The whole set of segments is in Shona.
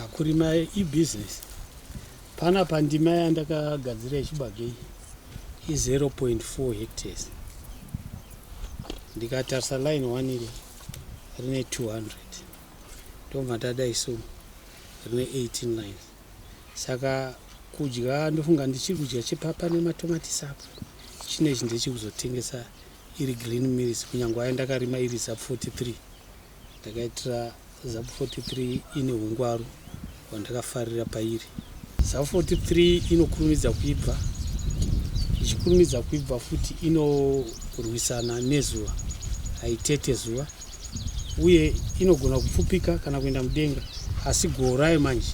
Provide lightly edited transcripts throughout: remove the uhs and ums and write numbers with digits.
kurima business pana pandima yandakagadzira yechibage i0.4 hectares. Ndikatarisa line 1 iri rine 200 ndobva ndadaiso rine 18 lines. Saka kudya ndofunga ndichiri kudya chepapa nematomatisi apo. Chinechi ndechikuzotengesa iri green mills kunyange aya ndakarima iri zap 43. Ndakaitira zap 43 ine hungwaru wandakafarira pairi. Zap 43 inokurumidza kuibva, ichikurumidza kuibva futi inorwisana nezuva, haitete zuva uye inogona kupfupika kana kuenda mudenga, asi gorayo manje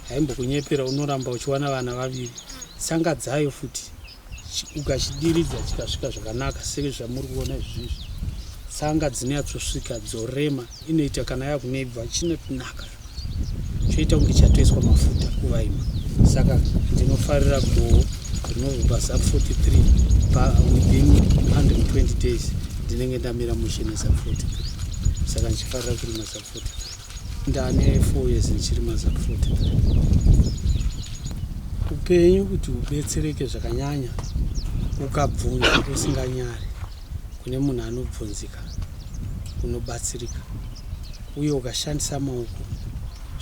haimbokunyepera, unoramba uchiwana vana vaviri. Tsanga dzayo futi ukachidiridza chikasvika zvakanaka sezvamuri kuona izvizvi, tsanga dzinyatsosvika dzorema, inoita kana yakuneibva chinotinaka, choita kunge chatoiswa mafuta kuvaima. Saka ndinofarira goho rinobva zap 43 within 120 days ndinenge ndamira mushini zap 43. Saka ndichifarira kurima zap 43. Ndane 4 years ndichirima zap 43. Upenyu kuti ubetsereke zvakanyanya ukabvunza usinganyari, kune munhu anobvunzika unobatsirika, uye ukashandisa maoko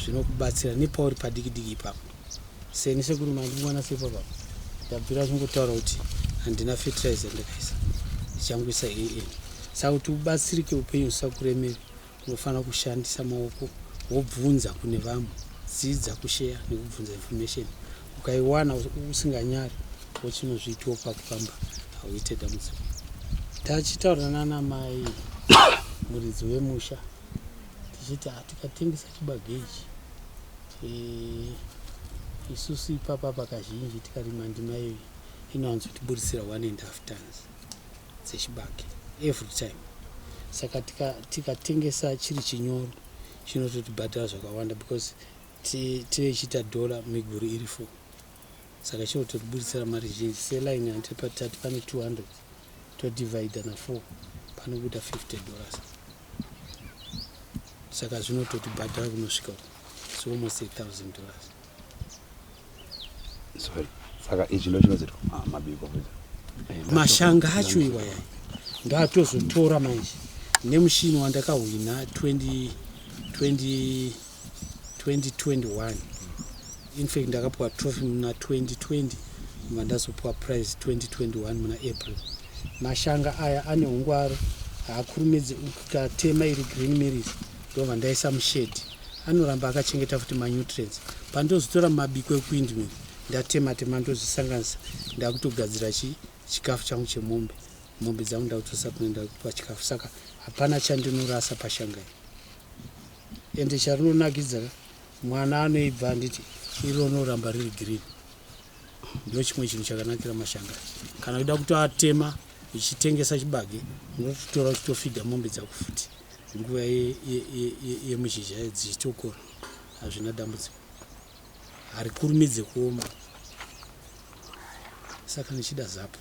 zvinokubatsira nepauri padiki-diki ipapo. Seni sekurima ndimwana sepapa ndabvira chingotaura kuti handina fertilizer ndakaisa, ndichangoisa AN. Saka kuti ubatsirike upenyu usakuremera, unofanira kushandisa maoko wobvunza kune vamwe, dzidza kushare nekubvunza information. Ukaiwana usinganyari wochinozviitwa pakufamba, hauite dambudziko. Tachitaura nana mai muridzi wemusha tichiti tikatengesa chibage ichi, isusu ipapa pakazhinji tikarima ndima iyo inowanzotiburisira 1.5 tons dzechibage every time. Saka tikatengesa chiri chinyoro chinototibhadhara zvakawanda because tichiita $, miguru iri 4. Saka chinototiburisira mari zhinji. Selaini yandiri patatu pane 200 todivhaidha na4 panokuita $50. Saka zvinototibhadhara kunosvika so almost $1,000. Saka ichi ndochinoziitwa mabiko mashanga acho iwaya ndatozotora manje nemushini wandakahwina 2021. In fact ndakapuwa trophy muna 2020 mandazopuwa prize 2021 muna April. Mashanga aya ane hungwaru, haakurumidzi ukatema iri green mills ndobva ndaisa mushedi, anoramba akachengeta futi manutrients. Pandozotora mabiko ekuwindmill ndatema-tema ndozvisanganisa, ndakutogadzira chikafu changu chemombe. Mombe dzangu ndakutosa kuenda kupa chikafu. Saka hapana chandinorasa pashanga iyi. Ende charinonakidza mwana anoibva anditi iri rinoramba riri green. Ndio chimwe chinhu chakanakira mashanga. Kana kuda kutoatema uchitengesa chibage unototora uchitofidha mombe dzako futi. Nguva yemuzhizha dzichitokora hazvina dambudziko, harikurumidze kuoma. Saka ndichida zapo